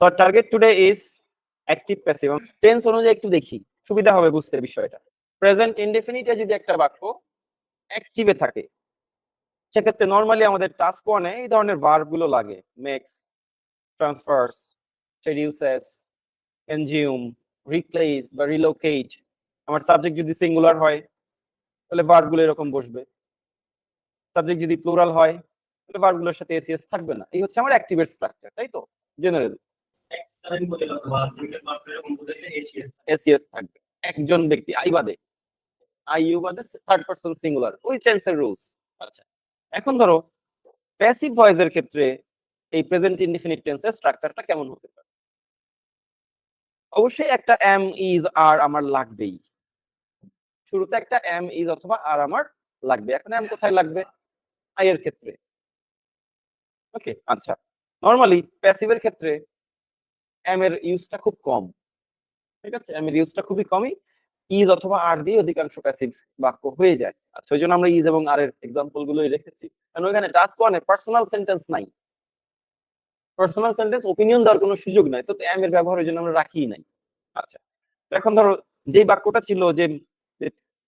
So our target today is active passive. Tense অনুযায়ী একটু দেখি, সুবিধা হবে বুঝতে বিষয়টা। প্রেজেন্ট ইনডেফিনিটে যদি একটা বাক্য অ্যাক্টিভে থাকে, সেক্ষেত্রে নরমালি আমাদের টাস্ক ওয়ানে এই ধরনের ভার্ব গুলো লাগে। মেক্স, ট্রান্সফারস, reduces, consume, replace বা রিলোকেট। আমার সাবজেক্ট যদি সিঙ্গুলার হয় তাহলে ভার্ব গুলো এরকম বসবে, সাবজেক্ট যদি প্লুরাল হয় তাহলে ভার্ব গুলোর সাথে এসিএস থাকবে না। এই হচ্ছে আমার অ্যাক্টিভের স্ট্রাকচার, তাই তো? জেনারেল এসিএস থাকবে একজন ব্যক্তি, আই বাদে, আই ইউ বাদে থার্ড পারসন সিঙ্গুলার, ওই টেন্সের রুলস। আচ্ছা, এখন ধরো প্যাসিভ ভয়েসের ক্ষেত্রে এই প্রেজেন্ট ইনডিফিনিট টেন্সের স্ট্রাকচারটা কেমন হতে পারে? অবশ্যই একটা এম ইজ আর আমার লাগবেই, শুরুতে একটা এম ইজ অথবা আর আমার লাগবে। এখন এম কোথায় লাগবে? আই এর ক্ষেত্রে। ওকে, আচ্ছা, নরমালি প্যাসিভের ক্ষেত্রে এম এর ইউজটা খুব কম, ঠিক আছে? এম এর ইউজটা খুবই কমই, ইজ অথবা আর দিয়ে অধিকাংশ প্যাসিভ বাক্য হয়ে যায়। আচ্ছা, ওই জন্য আমরা ইজ এবং আর এর এক্সাম্পল গুলোই রেখেছি, কারণ ওইখানে টাস্ক ওয়ানে পার্সোনাল সেন্টেন্স নাই, পার্সোনাল সেন্টেন্স ওপিনিয়ন দেওয়ার কোনো সুযোগ নাই, তো এম এর ব্যবহারের জন্য আমরা রাখিই নাই। আচ্ছা, এখন ধরো যে বাক্যটা ছিল যে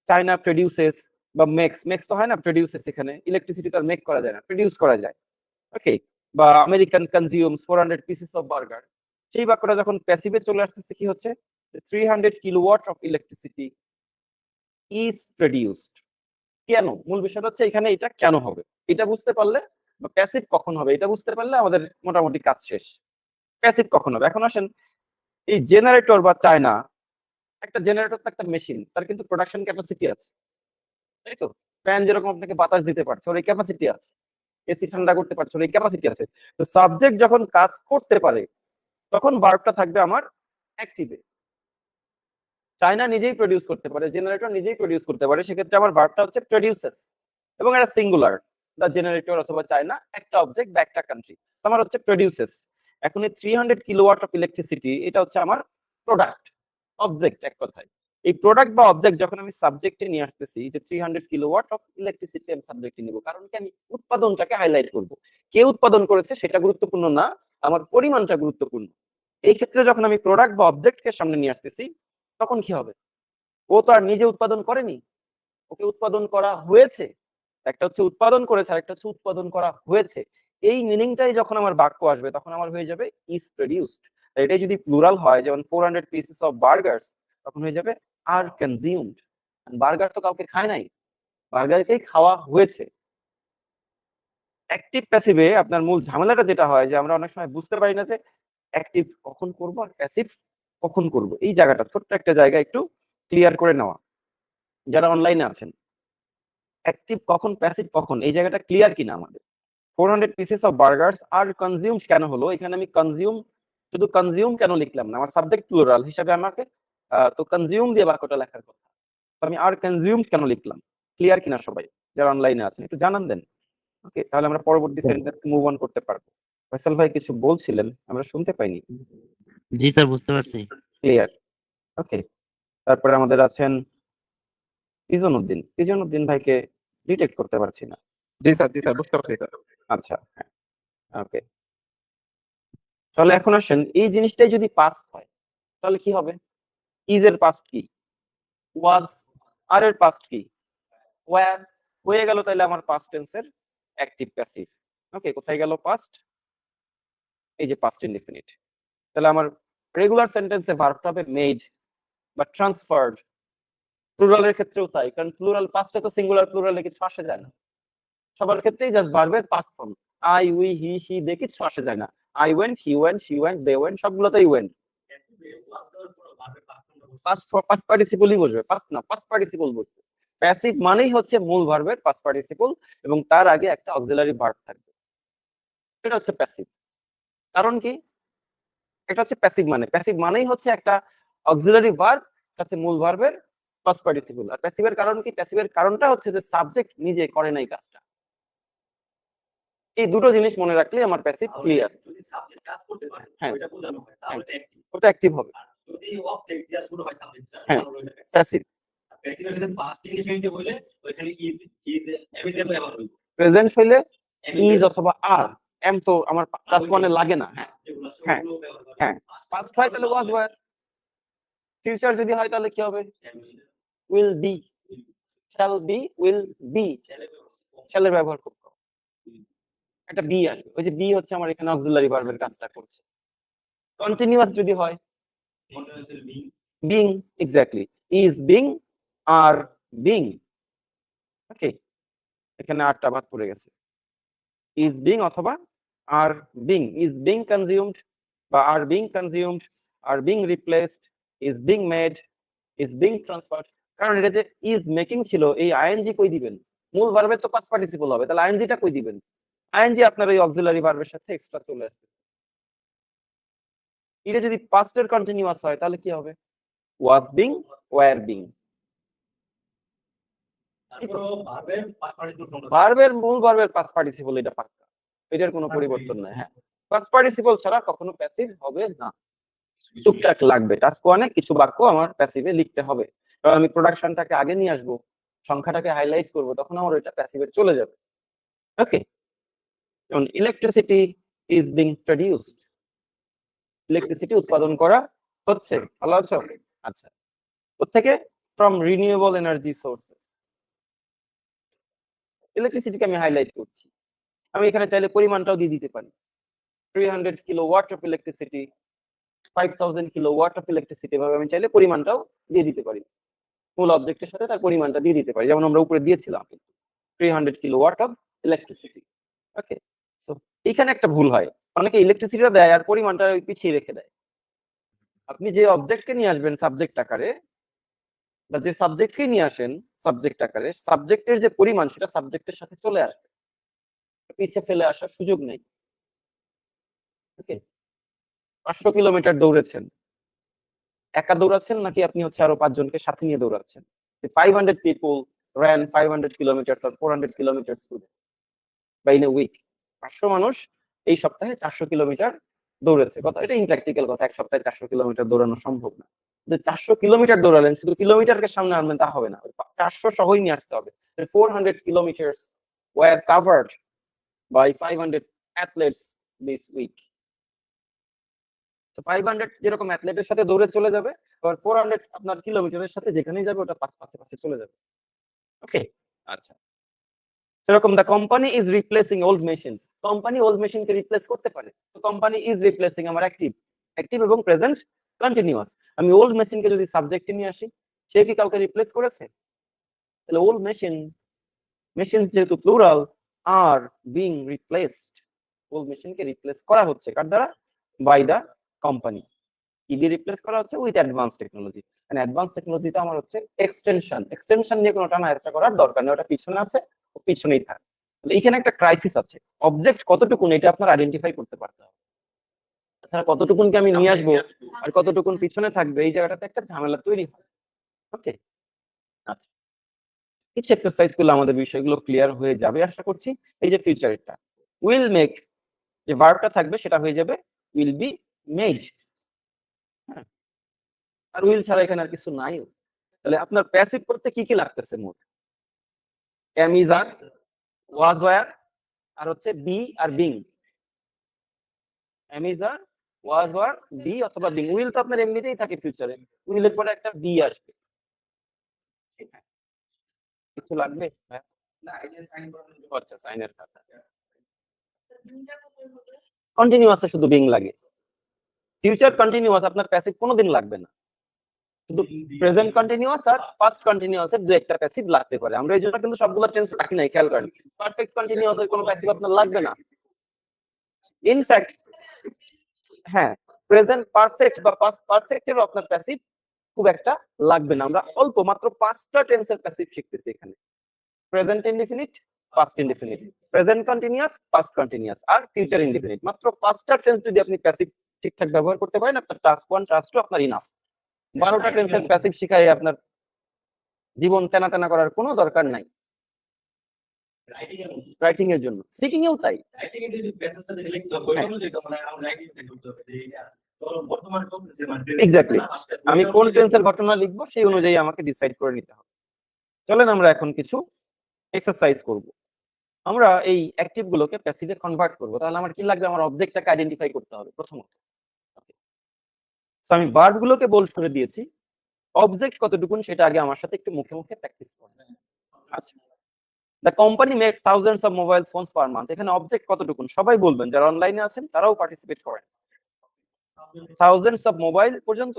চায়না প্রডিউসেস বা মেক্স, মেক্স তো হয় না প্রডিউসেস, এখানে ইলেকট্রিসিটি তো আর মেক করা যায় না, প্রডিউস করা যায়। ওকে, বা American consumes 400 pieces of burger, সেই বাক্যটা যখন প্যাসিভে চলে আসতেছে কি হচ্ছে? 300 kilowatt of electricity is produced. কেন? মূল বিষয়টা হচ্ছে এখানে এটা কেন হবে, এটা বুঝতে পারলে, বা প্যাসিভ কখন হবে এটা বুঝতে পারলে আমাদের মোটামুটি কাজ শেষ। প্যাসিভ কখন হবে? এখন আসেন, এই জেনারেটর বা চায়না, একটা জেনারেটর তো একটা মেশিন, তার কিন্তু প্রোডাকশন ক্যাপাসিটি আছে, তাই তো? ফ্যান যেরকম আপনাকে বাতাস দিতে পারছে, ওর এই ক্যাপাসিটি আছে। এসি ঠান্ডা করতে পারছে, ওর এই ক্যাপাসিটি আছে। তো সাবজেক্ট যখন কাজ করতে পারে তখন ভার্বটা থাকবে আমার অ্যাক্টিভে। চায়না নিজেই প্রডিউস করতে পারে, জেনারেটর নিজেই প্রডিউস করতে পারে, সেক্ষেত্রে আমার ভার্বটা হচ্ছে প্রডিউসেস, এবং এটা সিঙ্গুলার, দা জেনারেটর অথবা চায়না একটা অবজেক্ট বা একটা কান্ট্রি, আমার হচ্ছে প্রডিউসেস। এখন এই 300 কিলোওয়াট অফ ইলেকট্রিসিটি, এটা হচ্ছে আমার প্রোডাক্ট, অবজেক্ট এক কথায়। এই প্রোডাক্ট বা অবজেক্ট যখন আমি সাবজেক্টে নিয়ে আসতেছি, যে 300 কিলোওয়াট অফ ইলেকট্রিসিটি আমি সাবজেক্টে নিব, কারণ কি আমি উৎপাদনটাকে হাইলাইট করব। কে উৎপাদন করেছে সেটা গুরুত্বপূর্ণ না, আমার পরিমাণটা গুরুত্বপূর্ণ। এই ক্ষেত্রে যখন আমি প্রোডাক্ট বা অবজেক্টকে সামনে নিয়ে আসতেছি, তখন কি হবে? ও তো আর নিজে উৎপাদন করেনি, ওকে উৎপাদন করা হয়েছে। একটা হচ্ছে উৎপাদন করেছে, আর একটা হচ্ছে উৎপাদন করা হয়েছে। এই মিনিংটাই যখন আমার বাক্য আসবে তখন আমার হয়ে যাবে ইজ প্রডিউসড। এটাই যদি প্লুরাল হয়, যেমন 400 পিসেস অফ বার্গার্স, তখন হয়ে যাবে আর কনজিউমড। বার্গার তো কাউকে খায় নাই, বার্গারকেই খাওয়া হয়েছে। অ্যাক্টিভ প্যাসিভে আপনার মূল ঝামেলাটা যেটা হয়, যে আমরা অনেক সময় বুঝতে পারি না যে অ্যাক্টিভ কখন করব আর প্যাসিভ কখন করব। এই জায়গাটা, ছোট্ট একটা জায়গা একটু ক্লিয়ার করে নেওয়া, যারা অনলাইনে আছেন, অ্যাক্টিভ কখন প্যাসিভ কখন, এই জায়গাটা ক্লিয়ার কিনা আমাদের। 400 pieces of burgers are consume কেন হলো? এখানে আমি কনজিউম, শুধু কনজিউম কেন লিখলাম না? আমার সাবজেক্ট প্লুরাল হিসাবে আমাকে তো কনজিউম দিয়ে বাক্যটা লেখার কথা, আমি আর কনজিউম কেন লিখলাম? ক্লিয়ার কিনা সবাই যারা অনলাইনে আছেন একটু জানান দেন। ওকে, তাহলে আমরা পরবর্তী সেন্টেন্স মুভ অন করতে পারবো। ফয়সাল ভাই কিছু বলছিলেন, আমরা শুনতে পাইনি। জি স্যার, বুঝতে পারছি। ক্লিয়ার, ওকে। তারপরে আমাদের আছেন ইজনুদ্দিন। ইজনুদ্দিন ভাইকে ডিটেক্ট করতে পারছি না। জি স্যার, বুঝতে পারছি স্যার। আচ্ছা, হ্যাঁ, ওকে। তাহলে এখন আসেন, এই জিনিসটাই যদি পাস্ট হয় তাহলে কি হবে? ইজ এর পাস্ট কি? ওয়াজ। আর এর পাস্ট কি? ওয়্যার। হয়ে গেল তাহলে আমার পাস্ট টেন্সের অ্যাক্টিভ প্যাসিভ। ওকে, কোথায় গেল পাস্ট? এই যে পাস্ট ইনডিফিনিট। তাহলে আমার রেগুলার সেন্টেন্সে ভার্বটা হবে মেড বা ট্রান্সফারড। প্লুরালের ক্ষেত্রেও তাই, কারণ প্লুরাল পাস্টে তো সিঙ্গুলার প্লুরালে কিছু আসে যায় না, সবার ক্ষেত্রেই জাস্ট ভার্বের past form. I, we, he, she দিয়ে কিছু আসে যায় না। I went, he went, she went, they went, সবগুলোতেই ওয়েন্ট। পাস্ট পার্টিসিপলই বসবে, পাস্ট না, পাস্ট পার্টিসিপল বসবে। প্যাসিভ মানেই হচ্ছে মূল ভার্বের পাস্ট পার্টিসিপল, এবং তার আগে একটা অক্সিলারি ভার্ব থাকবে। এটা হচ্ছে প্যাসিভ। কারণ কি? এটা হচ্ছে প্যাসিভ মানেই হচ্ছে একটা অক্সিলারি ভার্ব সাথে মূল ভার্বের পাস্ট পার্টিসিপল। আর প্যাসিভের কারণ কি? প্যাসিভের কারণটা হচ্ছে যে সাবজেক্ট নিজে করে নাই কাজটা। এই দুটো জিনিস মনে রাখলে আমার প্যাসিভ ক্লিয়ার। যদি সাবজেক্ট কাজ করতে পারে হ্যাঁ, ওইটা বোঝানো হয়, তাহলে এটা অ্যাক্টিভ। ওটা অ্যাক্টিভ হবে। যদি অবজেক্ট দিয়ে শুরু হয় সাবজেক্টটা, হ্যাঁ, তাহলে ওইটা প্যাসিভ। প্যাসিভ এর ক্ষেত্রে পাস্ট ইনডিফিনিট হইলে ওইখানে ইজ ইমিডিয়েটলি ব্যবহার হইব। প্রেজেন্ট হইলে ইজ অথবা আর এম তো আমার টাস্ক ওয়ানে লাগে না। হ্যাঁ, যেগুলো হ্যাঁ, সেগুলো ব্যবহার করে। হ্যাঁ। পাস্ট হয় তাহলে ওয়াজ ওয়্যার, ফিউচার যদি হয় তাহলে কি হবে? Will be, shall be, will be. শ্যালের ব্যবহার খুব কম, একটা বি আসবে। ওই যে বি হচ্ছে আমার এখানে অক্সিলারি ভার্বের কাজটা করছে। কন্টিনিউয়াস যদি হয় being, exactly, is being, are being. Okay, এখানে আটটা বাদ পড়ে গেছে। ইজ বিং অথবা are being, is being consumed বা are being consumed, are being replaced, is being made, is being transferred. কারণ এটা যে ইজ মেকিং ছিল, এই আইএনজি কই দিবেন? মূল ভার্বের তো পাস্ট পার্টিসিপল হবে, তাহলে আইএনজিটা কই দিবেন? আইএনজি আপনার ওই অক্সিলারি ভার্বের সাথে এক্সট্রা চলে আসবে। এটা যদি পাস্টের কন্টিনিউয়াস হয় তাহলে কি হবে? Was being, were being. ভার্বের মূল ভার্বের পাস্ট পার্টিসিপল, এটা পাক্কা, এটার কোনো পরিবর্তন নাই। হ্যাঁ, পাস্ট পার্টিসিপল ছাড়া কখনো প্যাসিভ হবে না। টুকটাক লাগবে, টাস্ক ওয়ানে কিছু বাক্য আমার প্যাসিভে লিখতে হবে, কারণ আমি প্রোডাকশনটাকে আগে নিয়ে আসবো, সংখ্যাটাকে হাইলাইট করব, তখন আমার ওইটা প্যাসিভে চলে যাবে। ওকে, যেমন electricity is being produced, electricity উৎপাদন করা হচ্ছে। ভালো আছো? আচ্ছা, কোত্থেকে? From renewable energy sources. ইলেকট্রিসিটিকে আমি হাইলাইট করছি, আমি এখানে চাইলে পরিমাণটাও দিয়ে দিতে পারি। 300 kilowatt of electricity, 5000 kilowatt of electricity, এভাবে আমি চাইলে পরিমাণটাও দিয়ে দিতে পারি। মূল অবজেক্টের সাথে তার পরিমাণটা দিয়ে দিতে পারি, যেমন আমরা উপরে দিয়েছিলাম 300 kilowatt of electricity. Okay, so এখানে একটা ভুল হয়, অনেকে ইলেকট্রিসিটিটা দেয় আর পরিমাণটা পিছিয়ে রেখে দেয়। আপনি যে অবজেক্টকে নিয়ে আসবেন সাবজেক্ট আকারে, বা যে সাবজেক্টকে নিয়ে আসেন সাবজেক্ট আকারে, সাবজেক্টের যে পরিমাণ সেটা সাবজেক্টের সাথে চলে আসবে, পিছিয়ে ফেলে আসার সুযোগ নেই। ওকে, 500 কিলোমিটার দৌড়েছেন, একা দৌড়াচ্ছেন নাকি আপনি হচ্ছে আরো 5 জনকে সাথে নিয়ে দৌড়াচ্ছেন? 500 people ran 500 kilometers or 400 kilometers today বা in a week। 500 মানুষ এই সপ্তাহে 400 কিলোমিটার দৌড়েছে। কথা, এটা ইমপ্র্যাকটিক্যাল কথা, এক সপ্তাহে 400 কিলোমিটার দৌড়ানো সম্ভব না। যে 400 কিলোমিটার দৌড়ালেন, শুধু কিলোমিটারকে সামনে আনবেন তা হবে না, 400 সহই নিয়ে আসতে হবে। 400 kilometers were covered by 500 athletes this week। তো 500 যেরকম অ্যাথলেটের সাথে দৌড়ে চলে যাবে, আবার 400 আপনার কিলোমিটারের সাথে যেখানেই যাবে ওটা পাশে চলে যাবে। ওকে, আচ্ছা, সেরকম the company is replacing old machines, company old মেশিনকে রিপ্লেস করতে পারে। তো কোম্পানি ইজ রিপ্লেসিং আমার অ্যাক্টিভ, অ্যাক্টিভ এবং প্রেজেন্ট কন্টিনিউয়াস। আমি ওল্ড মেশিনকে যদি সাবজেক্টে নিয়ে আসি, সে কি কাউকে রিপ্লেস করেছে? তাহলে ওল্ড মেশিন, মেশিনস যেহেতু plural, are being replaced, old মেশিনকে রিপ্লেস করা হচ্ছে কার দ্বারা? By the company. কি দিয়ে রিপ্লেস করা হচ্ছে? With advance technology. মানে অ্যাডভান্স টেকনোলজিটা আমার হচ্ছে এক্সটেনশন, এক্সটেনশন নিয়ে কোনো টানা হেঁচড়া করার দরকার নেই, ওটা পিছনে আছে, ও পিছনেই থাকে। এইখানে একটা ক্রাইসিস আছে, অবজেক্ট কতটুকুন এটা আপনার আইডেন্টিফাই করতে পারতে হবে। তাছাড়া কতটুকুনকে আমি নিয়ে আসবো আর কতটুকুন পিছনে থাকবে, এই জায়গাটাতে একটা ঝামেলা তৈরি হয়। ওকে, আচ্ছা, কিছু এক্সারসাইজ করলে আমাদের বিষয়গুলো ক্লিয়ার হয়ে যাবে আশা করছি। এই যে ফিউচারটা, উইল মেক, যে ভার্বটা থাকবে সেটা হয়ে যাবে উইল বি মেড। হ্যাঁ, আর উইল ছাড়া এখানে আর কিছু নাই। তাহলে আপনার প্যাসিভ করতে কি কি লাগতেছে? মোট am, is, are, was, were, আর হচ্ছে বি আর being. Am, is, are, was, were, be অথবা বিং। উইল তো আপনার এমনিতেই থাকে ফিউচারে, উইলের পরে একটা বি আসবে। কিছু লাগবে? হ্যাঁ, আচ্ছা, সাইনের খাতা কন্টিনিউয়াসে শুধু বিং লাগে। ফিউচার কন্টিনিউয়াস আপনার প্যাসিভ কোনোদিন লাগবে না, শুধু প্রেজেন্ট কন্টিনিউয়াস আর পাস্ট কন্টিনিউয়াসের দু একটা প্যাসিভ লাগতে পারে। আমরা এই জন্য কিন্তু সবগুলো টেন্স রাখি নাই, খেয়াল করেন। পারফেক্ট কন্টিনিউয়াসের কোনো প্যাসিভ আপনার লাগবে না। ইনফ্যাক্ট হ্যাঁ, প্রেজেন্ট পারফেক্ট বা পাস্ট পারফেক্টেরও আপনার প্যাসিভ খুব একটা লাগবে না। আমরা অল্প মাত্র 5টা টেন্সের প্যাসিভ শিখতেছি এখানে। Present indefinite, past indefinite, present continuous, past continuous, আর ফিউচার ইনডিফিনিট। মাত্র 5টা টেন্স যদি আপনি প্যাসিভ ঠিকঠাক ব্যবহার করতে পারেন, আপনার টাস্ক 1 টাস্ক 2 আপনার ইনাফ। 12টা টেন্সের প্যাসিভ শিখাই আপনার জীবন তেনা তেনা করার কোনো দরকার নাই। রাইটিং এর জন্য, স্পিকিং এও তাই। এক্স্যাক্টলি, আমি কোন টেন্সের ঘটনা লিখবো সেই অনুযায়ী আমাকে ডিসাইড করে নিতে হবে। চলেন আমরা এখন কিছু এক্সারসাইজ করব। আমরা এই অ্যাক্টিভ গুলোকে প্যাসিভে কনভার্ট করব, তাহলে আমার কি লাগবে? আমার অবজেক্টটাকে আইডেন্টিফাই করতে হবে প্রথমত। তো আমি ভার্ব গুলোকে বোল্ড করে দিয়েছি, অবজেক্ট কতটুকুন সেটা আগে আমার সাথে একটু মুখে মুখে প্র্যাকটিস করবেন। আচ্ছা, the company makes thousands of mobile phones per month, এখানে অবজেক্ট কতটুকুন সবাই বলবেন, যারা অনলাইনে আছেন তারাও পার্টিসিপেট করেন। থাউজেন্ডস অফ মোবাইল পর্যন্ত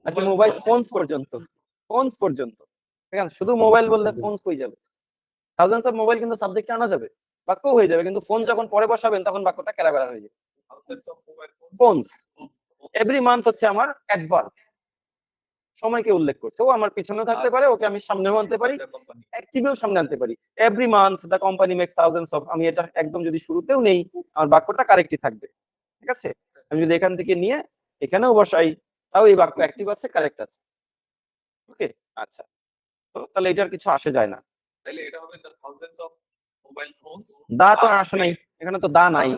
নাকি মোবাইল ফোনস পর্যন্ত? ফোনস পর্যন্ত, ঠিক আছে। শুধু মোবাইল বললে ফোনস হয়ে যাবে, থাউজেন্ডস অফ মোবাইল কিন্তু সাবজেক্টে আনা যাবে, বাক্য হয়ে যাবে, কিন্তু ফোন যখন পরে বসাবেন তখন বাক্যটা কেরাবেরা হয়ে যাবে। ফোনস এভরি মান্থ হচ্ছে আমার অ্যাডভার্ব, সময়কে উল্লেখ করছে। ও আমার পিছনেও থাকতে পারে, ওকে আমি সামনেও আনতে পারি, অ্যাক্টিভেও সামনে আনতে পারি। Every month the company makes thousands of, আমি এটা একদম যদি শুরুতেও নেই আমার বাক্যটা কারেক্টই থাকবে, ঠিক আছে। আমি যদি এখান থেকে নিয়ে এখানেও বসাই তাও এই বাক্য অ্যাক্টিভ আছে, কারেক্ট আছে। ওকে, আচ্ছা, তো তাহলে এটার কিছু আসে যায় না। তাহলে এটা হবে the thousands of mobile phones দা তো আর আসে নাই, এখানে তো দা নাই।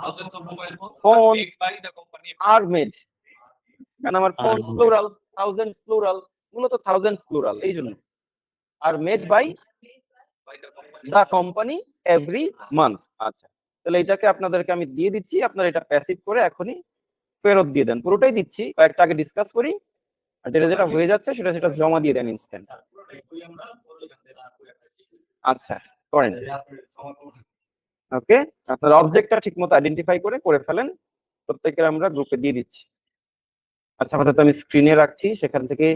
thousands of mobile phones Phones made by the company are made, কারণ আমার phone Are made. Plural, thousands plural, মূলত থাউজেন্ডস প্লুরাল, এই জন্য। Are made by by the company the company every month. আচ্ছা, তাহলে এটাকে আপনাদেরকে আমি দিয়ে দিচ্ছি, আপনারা এটা প্যাসিভ করে এখনই ফেরত দিয়ে দেন। পুরোটাই দিচ্ছি, কয়েকটা আগে ডিসকাস করি, আর যেটা যেটা হয়ে যাচ্ছে সেটা সেটা জমা দিয়ে দেন ইনস্ট্যান্ট। আচ্ছা, করেন। ওকে, আপনার অবজেক্টটা ঠিকমতো আইডেন্টিফাই করে ফেলেন, প্রত্যেকের আমরা গ্রুপে দিয়ে দিচ্ছি। আচ্ছা, আপাতত আমি স্ক্রিনে রাখছি, সেখান থেকে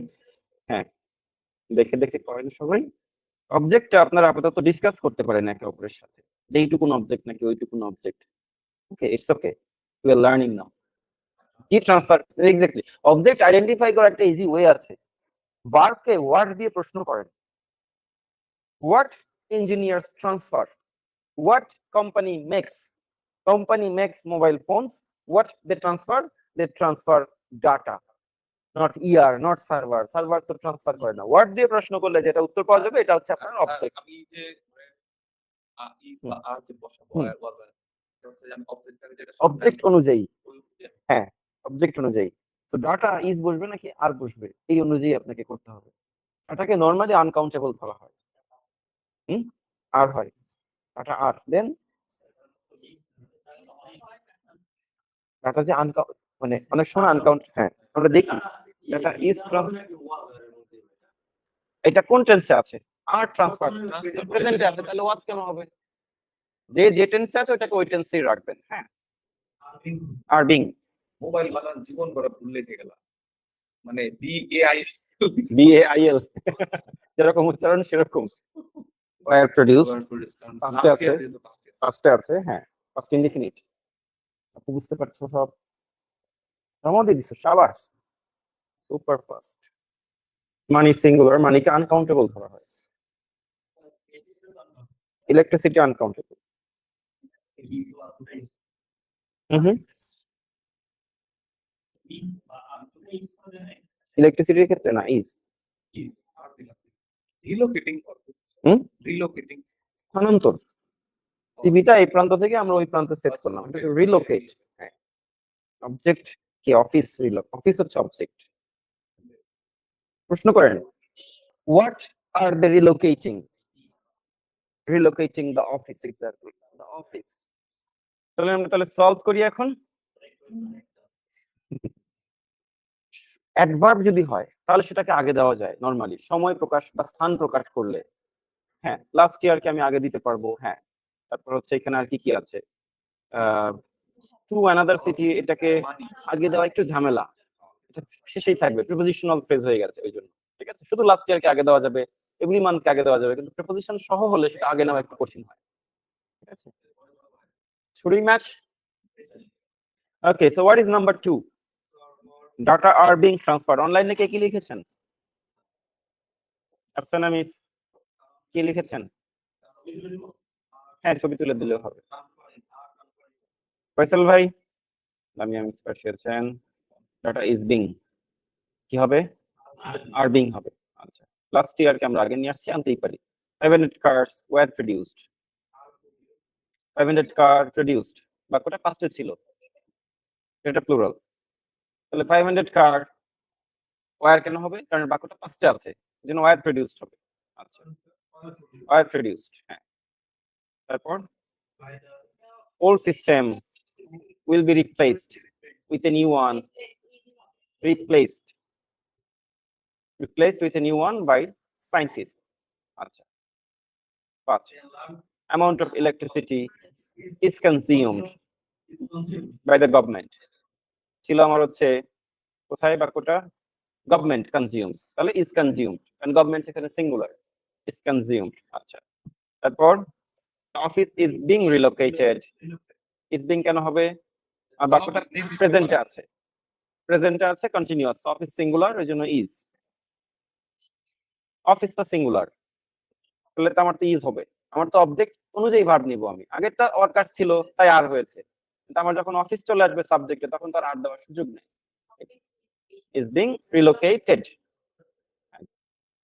হ্যাঁ দেখে দেখে করেন সবাই। অবজেক্টটা আপনারা আপাতত ডিসকাস করতে পারেন একে অপরের সাথে, যে এইটুকুন অবজেক্ট নাকি ওইটুকুন object. Okay, it's okay, we are learning now. কি ট্রান্সফার, এক্স্যাক্টলি, অবজেক্ট আইডেন্টিফাই করার একটা ইজি ওয়ে আছে। ভার্বকে ওয়াট দিয়ে প্রশ্ন করেন। What engineers transfer, what company makes mobile phones, what they transfer data, not not server তো ট্রান্সফার করে না। what দিয়ে প্রশ্ন করলে যেটা উত্তর পাওয়া যাবে এটা হচ্ছে আপনার অবজেক্ট। আমি যে is বা আর যে বসাবো হুম। আর বসাবো এটা হচ্ছে যে আমি অবজেক্টটাকে যেটা অবজেক্ট অনুযায়ী, হ্যাঁ অবজেক্ট অনুযায়ী। তো ডাটা ইজ বসবে নাকি আর বসবে এই অনুযায়ী আপনাকে করতে হবে। ডাটাকে নরমালি আনকাউন্টেবল ধরা হয়, আর হয় ডাটা আর, দেন ডাটা যে মানে অনেক সময় আনকাউন্ট, হ্যাঁ আমরা দেখি ডাটা ইজ এটা কোন টেন্সে আছে? আর ট্রান্সফার প্রেজেন্টে আছে, তাহলে ওয়াজ কেন হবে? যে টেন্সে আছে ওটাকে ওই টেন্সেই রাখবেন। হ্যাঁ, আর বিং, মোবাইল বানান জীবন ভরা ভুল লিখে গেলাম, মানে BAI BAIL যেরকম উচ্চারণ সেরকম। ওয়্যার প্রোডিউস ফার্স্টে আছে, ফার্স্টে আছে, হ্যাঁ ফার্স্ট ইনডিফিনিট। আপনি বুঝতে পারছো সব, আমাদের দিছো শাবাশ, সুপার ফাস্ট। মানি সিঙ্গুলার, মানিকে আনকাউন্টেবল ধরা হয়, ইলেকট্রিসিটি আনকাউন্টেবল। ইলেকট্রিসিটির ক্ষেত্রে না, ইজ রিলোকেটিং হুম? রিলোকেটিং স্থানান্তর। টিভিটা এই প্রান্ত থেকে আমরা ওই প্রান্তে সেট করলাম, রিলোকেট। অবজেক্ট কি অফিস, অফিস হচ্ছে অবজেক্ট। প্রশ্ন করেন, what are they relocating? Relocating the office, exactly the office. তাহলে আমরা তাহলে সলভ করি এখন। অ্যাডভার্ব যদি হয় তাহলে সেটাকে আগে দেওয়া যায় নরমালি, সময় প্রকাশ বা স্থান প্রকাশ করলে। হ্যাঁ, লাস্ট ইয়ারকে আমি আগে দিতে পারবো। হ্যাঁ, তারপর হচ্ছে এখানে আর কি কি আছে, টু অ্যানাদার সিটি, এটাকে আগে দেওয়া একটু ঝামেলা, এটা শেষেই থাকবে, প্রিপোজিশনাল ফ্রেজ হয়ে গেছে ওই জন্য। ঠিক আছে, শুধু লাস্ট ইয়ারকে আগে দেওয়া যাবে, এভরি মান্থকে আগে দেওয়া যাবে, কিন্তু প্রিপোজিশন সহ হলে সেটা আগে নেওয়া একটু কঠিন হয়। ঠিক আছে, should we match? Okay, so what is number 2? Data are being transfer. অনলাইনে কে কি লিখেছেন? আফসানা মিস কি লিখেছেন? হ্যাঁ, ছবি তুলে দিলেও হবে। ফয়সাল ভাই, লামিয়া মিস পাঠিয়েছেন ডাটা ইজ বিং, কি হবে? আর বিং হবে। আচ্ছা, লাস্ট ইয়ারকে আমরা আগে নিয়ে আসছি, আনতেই পারি। 500 cars were produced, 500 car produced, বাক্যটা পাস্টে ছিল, এটা প্লুরাল। তাহলে 500 car ওয়্যার কেন হবে? কারণ বাক্যটা পাস্টে আছে, এজন্য ওয়্যার প্রোডিউসড হবে। আচ্ছা, ওয়্যার প্রোডিউসড, হ্যাঁ তারপর old system will be replaced with a new one, replaced with a new one by scientists. আচ্ছা 5 amount of electricity is consumed by the government ছিল আমার হচ্ছে কোথায় বাক্যটা গভর্নমেন্ট কনজিউমস তাহলে is consumed কারণ গভর্নমেন্ট এখানে সিঙ্গুলার is consumed আচ্ছা তারপর office is being relocated is being কেন হবে আর বাক্যটা প্রেজেন্টে আছে কন্টিনিউয়াস অফিস সিঙ্গুলার এর জন্য is অফিসটা সিঙ্গুলার তাহলে তো আমার তো is হবে আমার তো অবজেক্ট অনুযায়ী ভার্ব নিব আমি আগেরটা ওয়ার্কার্স ছিল তাই আর হয়েছে কিন্তু আমার যখন অফিস চলে আসবে সাবজেক্টে তখন তো আর দেওয়ার সুযোগ নেই is being relocated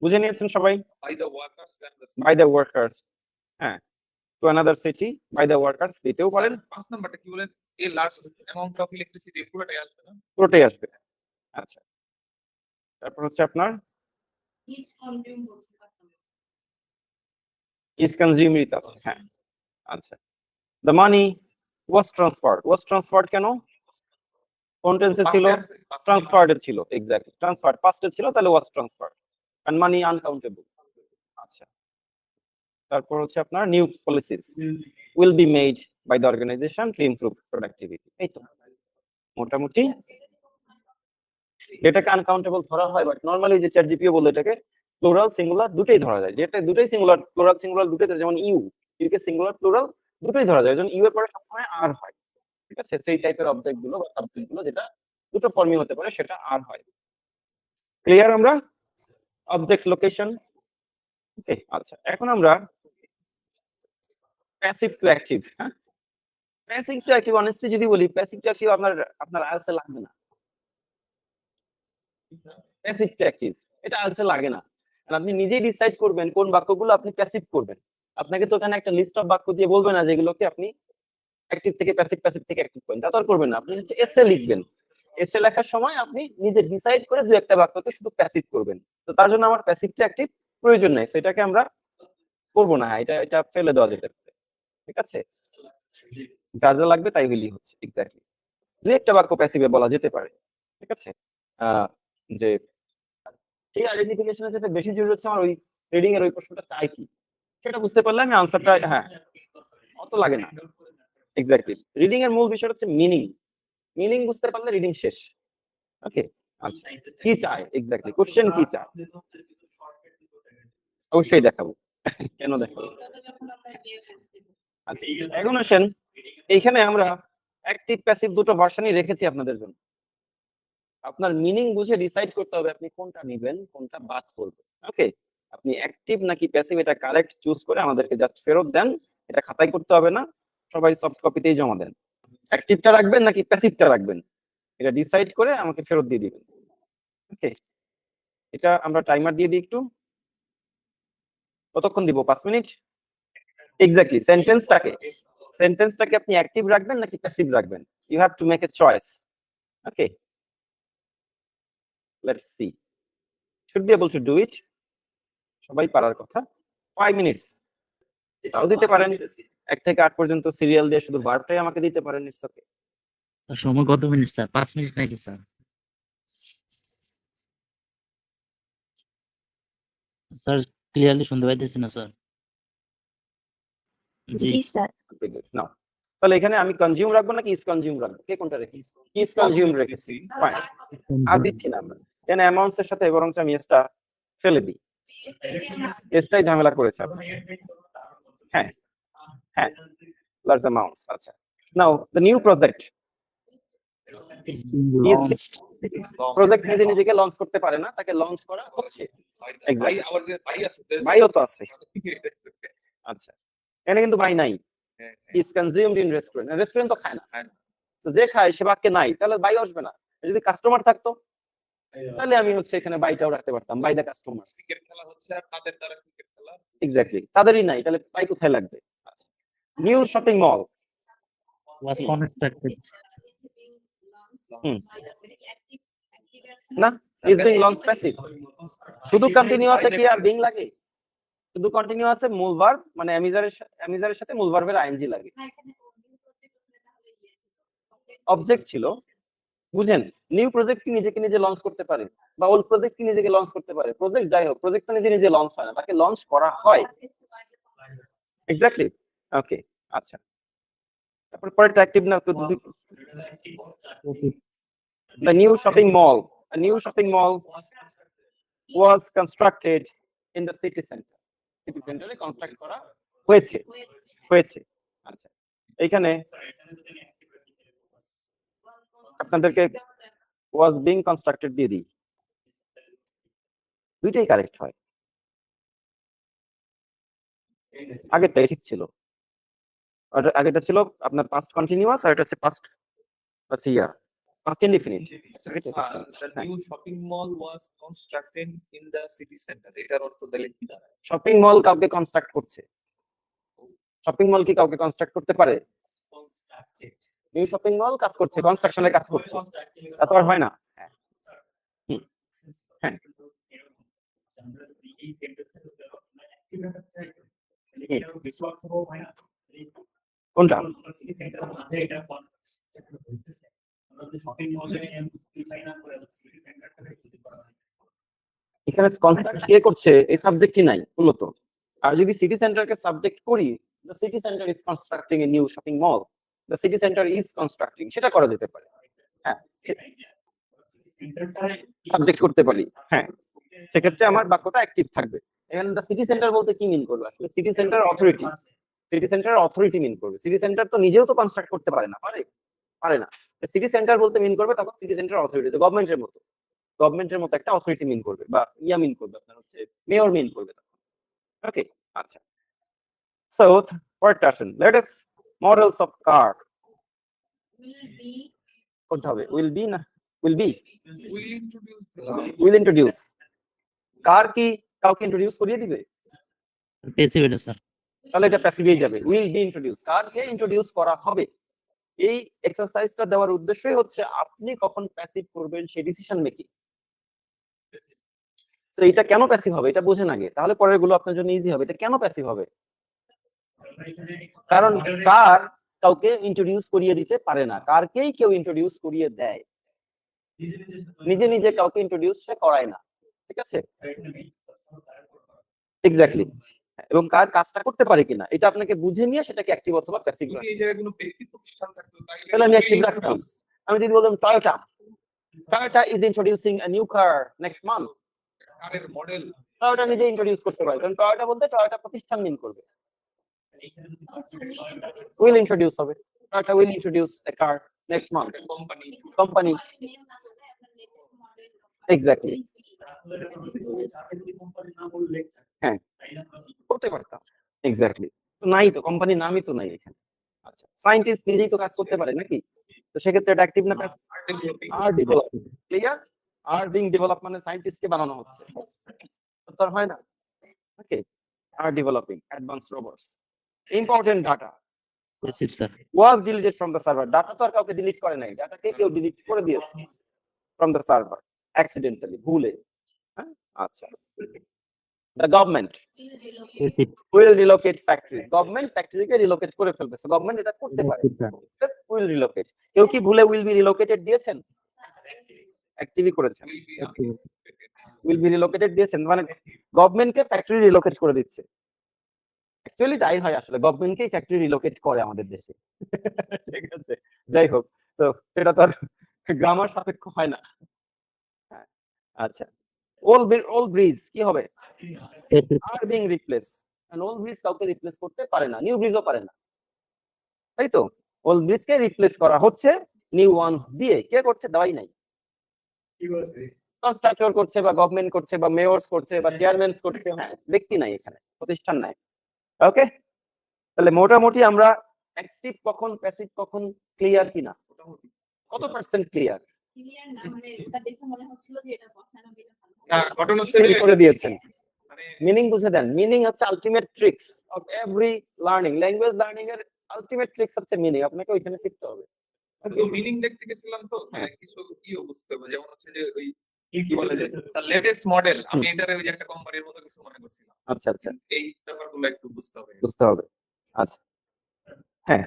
বুঝে নিয়েছেন সবাই by the workers and the by the workers হ্যাঁ to another city by the workers দিতেও পারেন 5 নাম্বারটা কি বলেন a large amount of electricity পুরোটাই আসবে না পুরোটাই আসবে আচ্ছা তারপর হচ্ছে আপনার is consumed with us হ্যাঁ আচ্ছা the money was transferred কেন কোন টেন্সে ছিল ট্রান্সফার্ড ছিল এক্স্যাক্টলি ট্রান্সফার্ড পাস্টে ছিল তাহলে was transferred and money uncountable আচ্ছা তারপর হচ্ছে আপনার new policies will be made by the organization to improve productivity এই তো মোটামুটি এটাকে আনকাউন্টেবল ধরা হয় বাট নরমালি যে চ্যাট জিপিও বলে এটাকে প্লুরাল সিঙ্গুলার দুটোই ধরা যায় যেটা দুটোই সিঙ্গুলার প্লুরাল সিঙ্গুলার দুটোই যেমন ইউ কে সিঙ্গুলার প্লুরাল দুটোই ধরা যায় যেমন ইউ এর পরে সবসময় আর হয় ঠিক আছে সেই টাইপের অবজেক্ট গুলো বা সাবজেক্ট গুলো যেটা দুটো ফর্মই হতে পারে সেটা আর হয় ক্লিয়ার আমরা অবজেক্ট লোকেশন ওকে আচ্ছা এখন আমরা প্যাসিভ টু অ্যাক্টিভ হ্যাঁ প্যাসিভ টু অ্যাক্টিভ অনেস্টলি যদি বলি প্যাসিভ টু অ্যাক্টিভ আপনার আলসে লাগবে না প্যাসিভ টু অ্যাক্টিভ এটা আলসে লাগে না আর আপনি নিজেই ডিসাইড করবেন কোন বাক্যগুলো আপনি প্যাসিভ করবেন আপনাকে তো এখানে একটা লিস্ট অফ বাক্য দিয়ে বলবে না যেগুলোকে আপনি অ্যাক্টিভ থেকে প্যাসিভ থেকে অ্যাক্টিভ করেন তা তো আর করবেন না আপনি হচ্ছে এসে লিখবেন এসে লেখার সময় আপনি নিজে ডিসাইড করে দুই একটা বাক্যকে শুধু প্যাসিভ করবেন তো তার জন্য আমার প্যাসিভ টু অ্যাক্টিভ প্রয়োজন নেই সেটাকে আমরা করবো না এটা ফেলে দেওয়া যেতে পারে ঠিক আছে যা যা লাগবে তাই হলেই হচ্ছে এক্স্যাক্টলি দুই একটা বাক্য প্যাসিভে বলা যেতে পারে ঠিক আছে যে এই আইডেন্টিফিকেশনের ক্ষেত্রে বেশি জরুরি হচ্ছে আমার ওই রিডিং এর ওই প্রশ্নটা চাই কি সেটা বুঝতে পারলে আমি আনসারটা হ্যাঁ অত লাগে না এক্স্যাক্টলি রিডিং এর মূল বিষয় হচ্ছে মিনিং বুঝতে পারলে রিডিং শেষ ওকে আচ্ছা কি চাই এক্স্যাক্টলি কোশ্চেন কি চাই অবশ্যই দেখাবো কেন দেখাবো আচ্ছা এখন আসেন এইখানে আমরা অ্যাক্টিভ প্যাসিভ দুটো ভার্সনই রেখেছি আপনাদের জন্য আপনার মিনিং বুঝে ডিসাইড করতে হবে আপনি কোনটা নেবেন কোনটা বাদ করবেন ওকে আপনি অ্যাক্টিভ নাকি প্যাসিভ এটা কারেক্ট চুজ করে আমাদেরকে জাস্ট ফেরত দেন এটা খাতায় করতে হবে না সবাই সফট কপিতেই জমা দেন অ্যাক্টিভটা রাখবেন নাকি প্যাসিভটা রাখবেন এটা ডিসাইড করে আমাকে ফেরত দিয়ে দিবেন ওকে এটা আমরা টাইমার দিয়ে দিই একটু কতক্ষণ দিব 5 মিনিট এক্স্যাক্টলি সেন্টেন্সটাকে আপনি অ্যাক্টিভ রাখবেন নাকি প্যাসিভ রাখবেন you have to make a choice okay let's see should be able to do it সবাই পারার কথা 5 মিনিটস তাও দিতে পারেন 1 থেকে 8 পর্যন্ত সিরিয়াল দিয়ে শুধু ভার্বটাই আমাকে দিতে পারেন ইটস ওকে সময় কত মিনিট স্যার 5 মিনিট নাকি স্যার স্যার ক্লিয়ারলি শুনতে পাইতেছি না স্যার জি জি স্যার নাও তাহলে এখানে আমি কনজিউম রাখবো নাকি ইজ কনজিউম রাখবো কে কোনটা রেখেছি ইজ কনজিউম রেখেছি ফাইন আর দিচ্ছি না আমরা কেন অ্যামাউন্টস এর সাথে বরং আমি এসটা ফেলে দিই এসটাই ঝামেলা করেছে আপনি হ্যাঁ হ্যাঁ লার্জ অ্যামাউন্টস আচ্ছা নাও দ্য নিউ প্রজেক্ট প্রজেক্ট নিজেকে লঞ্চ করতে পারে না তাকে লঞ্চ করা হচ্ছে ভাই আবার যে ভাই আছে ভাইও তো আছে আচ্ছা এখানে কিন্তু ভাই নাই is consumed in restaurant restaurant তো খায় না তো যে খায় সে বাক্যে নাই তাহলে ভাই আসবে না যদি কাস্টমার থাকতো তাহলে আমি হচ্ছে এখানে বাইটাও রাখতে পারতাম বাই দ্য কাস্টমার ক্রিকেট খেলা হচ্ছে আর তাদের দ্বারা ক্রিকেট খেলা এক্স্যাক্টলি তাদেরই নাই তাহলে বাই কোথায় লাগবে আচ্ছা new shopping mall was constructed না ইজ বিং লঞ্চ প্যাসিভ শুধু কন্টিনিউয়াস কি আর বিং লাগে শুধু কন্টিনিউ আছে, মূল ভার্ব মানে অ্যামিজারের সাথে মূল ভার্বের আইএনজি লাগে। অবজেক্ট ছিল, বুঝেন, নিউ প্রজেক্ট কি নিজেকে নিজে লঞ্চ করতে পারে, বা ওল্ড প্রজেক্ট কি নিজেকে লঞ্চ করতে পারে? প্রজেক্ট যাই হোক, প্রজেক্ট তো নিজে নিজে লঞ্চ হয় না, তাকে লঞ্চ করা হয়। এক্স্যাক্টলি। ওকে, আচ্ছা। তারপর পরেরটা অ্যাক্টিভ না তো? The new shopping mall, a new shopping mall was constructed in the city center. City center A construct করা হয়েছে। আচ্ছা, এইখানে আপনাদেরকে was being constructed দিয়ে দিই, দুইটাই কারেক্ট হয়। আগেরটাই ঠিক ছিল, আগেরটা ছিল আপনার পাস্ট কন্টিনিউয়াস, আর এটা হচ্ছে past year, past indefinite. The new shopping mall was constructed in the city center. এটার অর্থ তাহলে কি দাঁড়ায়? শপিং মল কাউকে কনস্ট্রাক্ট করছে, শপিং মল কি কাউকে কনস্ট্রাক্ট করতে পারে? নিউ শপিং মল কাজ করছে, কনস্ট্রাকশনের কাজ করছে, তা তো আর হয় না। হ্যাঁ, হ্যাঁ। কোনটা? এখানে কনস্ট্রাক্ট কে করছে এই সাবজেক্টই নাই মূলত। আর যদি সিটি সেন্টারকে সাবজেক্ট করি, the city centre is constructing a new shopping mall, the city centre is constructing, সেটা করা যেতে পারে। হ্যাঁ, সাবজেক্ট করতে পারি। হ্যাঁ, সেক্ষেত্রে আমার বাক্যটা অ্যাক্টিভ থাকবে। এখানে দ্য সিটি সেন্টার বলতে কি মিন করবে? আসলে city centre authority, city centre authority mean করবে। সিটি সেন্টার তো নিজেও তো কনস্ট্রাক্ট করতে পারে না, পারে না। সিটি সেন্টার বলতে মিন করবে তখন সিটি সেন্টার অথরিটি, গভর্নমেন্টের মতো একটা অথরিটি মিন করবে, বা ইয়া মিন করবে, আপনার হচ্ছে মেয়র মিন করবে তখন। ওকে, আচ্ছা। সো পরেরটা আসেন, let us models of car. কোনটা হবে? উইল বি না will be? Will introduce. Car কি কাউকে ইন্ট্রোডিউস করিয়ে দিবে? প্যাসিভ এটা স্যার। তাহলে এটা প্যাসিভেই যাবে। উইল বি ইন্ট্রোডিউস, কারকে ইন্ট্রোডিউস করা হবে। এই এক্সারসাইজটা দেওয়ার উদ্দেশ্যই হচ্ছে আপনি কখন প্যাসিভ করবেন সেই ডিসিশন মেকিং। তো এটা কেন প্যাসিভ হবে এটা বুঝেন আগে, তাহলে পরের গুলো আপনার জন্য ইজি হবে। এটা কেন প্যাসিভ হবে? কারণ কার কাউকে ইন্ট্রোডিউস করিয়ে দিতে পারে না, কারকেই কেউ ইন্ট্রোডিউস করিয়ে দেয়, নিজে নিজে কাউকে ইন্ট্রোডিউস সে করায় না। ঠিক আছে, এক্স্যাক্টলি। এবং কার কাজটা করতে পারে কিনা এটা আপনাকে বুঝে নিয়ে সেটাকে অ্যাক্টিভ অথবা প্যাসিভ যদি রাখতে। এই জায়গায় কোনো ব্যক্তি প্রতিষ্ঠান থাকতো তাহলে আমি অ্যাক্টিভ রাখতাম। আমি যদি বললাম Toyota is introducing a new car next month, কারের মডেল টয়োটা নিজে ইন্ট্রোডিউস করতে পারে, কারণ টয়োটা বলতে টয়োটা প্রতিষ্ঠান মিন করবে। উইল ইন্ট্রোডিউস হবে, Toyota will introduce A car next month, company. Exactly, হ্যাঁ করতে পারতাম। এক্স্যাক্টলি, তো নাই তো, কোম্পানির নামই তো নাই এখানে। আচ্ছা, সায়েন্টিস্ট নিজেই তো কাজ করতে পারে নাকি? তো সেক্ষেত্রে এটা অ্যাক্টিভ না passive? Are development, clear? Are being develop মানে সায়েন্টিস্টকে বানানো হচ্ছে, তো আর হয় না। Okay, are developing advance robots. Important data passive sir. was deleted from the server. Data তো আর কাউকে ডিলিট করে নাই, ডাটাকে কেউ ডিলিট করে দিয়েছে from the server accidentally, ভুলে। হ্যাঁ, আচ্ছা। The government passive will relocate factories. Government ফ্যাক্টরিকে রিলোকেট করে ফেলবে, গভর্নমেন্ট এটা করতে পারে। স্যার। উইল রিলোকেট, কেউ কি ভুলে উইল বি রিলোকেটেড দিয়েছেন? অ্যাক্টিভই করেছেন। উইল বি রিলোকেটেড দিয়েছেন মানে গভর্নমেন্টকে ফ্যাক্টরি রিলোকেট করে দিচ্ছে। অ্যাকচুয়ালি তাই হয়, আসলে গভর্নমেন্টকেই ফ্যাক্টরি রিলোকেট করে আমাদের দেশে। ঠিক আছে, যাই হোক, তো সেটা তো আর গ্রামার সাপেক্ষ হয় না। হ্যাঁ, আচ্ছা। ওল্ড ব্রিজ কি হবে? প্যাসিভ আর বিং রিপ্লেস, কারণ ওল্ড ব্রিজ কাউকে রিপ্লেস করতে পারে না, নিউ ব্রিজও পারে না, তাই তো? ওল্ড ব্রিজকে রিপ্লেস করা হচ্ছে নিউ ওয়ানস দিয়ে। কে করছে? দেওয়াই নাই, কনস্ট্রাক্টর করছে, বা গভর্নমেন্ট করছে, বা মেয়রস করছে, বা চেয়ারম্যান করছে। হ্যাঁ, ব্যক্তি নাই এখানে, প্রতিষ্ঠান নাই। ওকে, তাহলে মোটামুটি আমরা অ্যাক্টিভ কখন প্যাসিভ কখন ক্লিয়ার কিনা, কত পার্সেন্ট ক্লিয়ার ঘটনা হচ্ছে যে করে দিয়েছেন? মানে মিনিং বুঝে দেন। মিনিং হচ্ছে ultimate tricks of every learning, language learning এর আলটিমেট ট্রিক্স হচ্ছে মিনিং, আপনাকে ওইখানে শিখতে হবে। মিনিং দেখতে গেছিলাম তো কিছু কি বুঝতে হবে, যেমন হচ্ছে যে ওই কি বলে যে লেটেস্ট মডেল, আমি এটারে ওই যে একটা কোম্পানির মতো কিছু মনে করছিলাম। আচ্ছা আচ্ছা, এই ব্যাপারগুলো একটু বুঝতে হবে। বুঝতে হবে। আচ্ছা হ্যাঁ,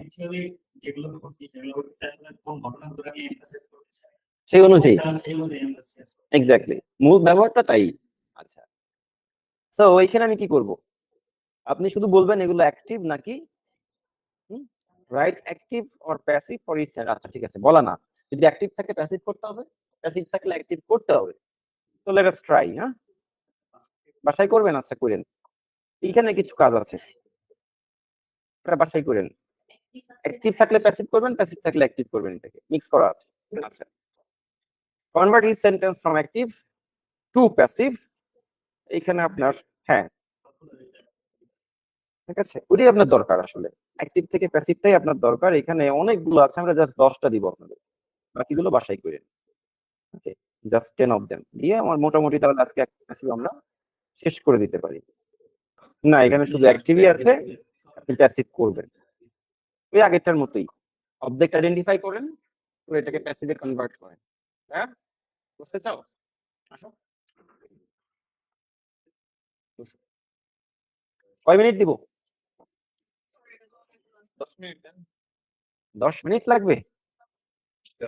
হিসেবে যেগুলো করছি সেগুলো হচ্ছে আসলে কোন ঘটনাগুলো আমি এমফাসাইজ করতে চাই সেই অনুযায়ী সেই অনুযায়ী এমফাসাইজ এক্স্যাক্টলি মূল ব্যবহারটা তাই। আচ্ছা, তো এখানে আমি কি করব? আপনি শুধু বলবেন এগুলো অ্যাক্টিভ নাকি right, active or passive for each. আচ্ছা ঠিক আছে, বলা না, যদি অ্যাক্টিভ থাকে প্যাসিভ করতে হবে, প্যাসিভ থাকলে অ্যাক্টিভ করতে হবে। তো লেট আস ট্রাই। হ্যাঁ, বাসায় করবেন? আচ্ছা করেন, এখানে কিছু কাজ আছে, এটা বাসায় করেন। অ্যাক্টিভ থাকলে প্যাসিভ করবেন, প্যাসিভ থাকলে অ্যাক্টিভ করবেন, এটাকে মিক্স করা আছে। আচ্ছা, convert each sentence from active to passive. এখানে আপনার হ্যাঁ ঠিক আছে, ওটাই আপনার দরকার আসলে, অ্যাক্টিভ থেকে প্যাসিভটাই আপনার দরকার। এখানে অনেকগুলো আছে, আমরা জাস্ট 10টা দিব আপনাদের, বাকিগুলো বাসায় করেন। ওকে, জাস্ট 10 অফ দেম দিয়ে আমার মোটামুটি তাহলে আজকে প্যাসিভ আমরা শেষ করে দিতে পারি। না, এখানে শুধু অ্যাক্টিভই আছে, আপনি প্যাসিভ করবেন ওই আগেরটার মতোই, অবজেক্ট আইডেন্টিফাই করেন, তো এটাকে প্যাসিভে কনভার্ট করেন। হ্যাঁ, বুঝতে চাও? আসো, বসো। কয় মিনিট দিব? 10 মিনিট দেন। 10 মিনিট লাগবে?